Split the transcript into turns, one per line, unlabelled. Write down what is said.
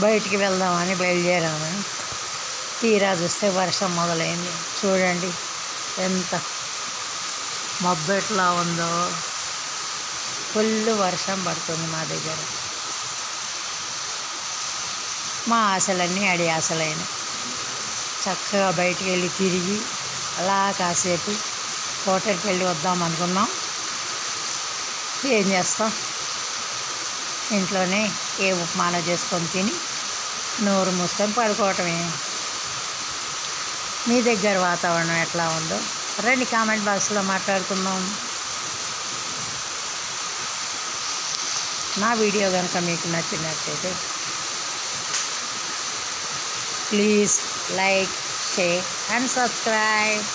బయటికి వెళ్దామని బయలుదేరాము. తీరా చూస్తే వర్షం మొదలైంది. చూడండి ఎంత మబ్బెట్లా ఉందో. ఫుల్ వర్షం పడుతుంది మా దగ్గర. మా ఆశలన్నీ అడి ఆశలైనాయి. చక్కగా బయటికి వెళ్ళి తిరిగి అలా కాసేపు హోటల్కి వెళ్ళి వద్దాం అనుకున్నాం. ఏం చేస్తాం, ఇంట్లోనే ఏ ఉప్మానో చేసుకొని తిని నోరు మూసుకొని పడుకోవటమే. మీ దగ్గర వాతావరణం ఎట్లా ఉందో రండి కామెంట్ బాక్స్లో మాట్లాడుకుందాం. నా వీడియో కనుక మీకు నచ్చినట్లయితే please like, share and subscribe.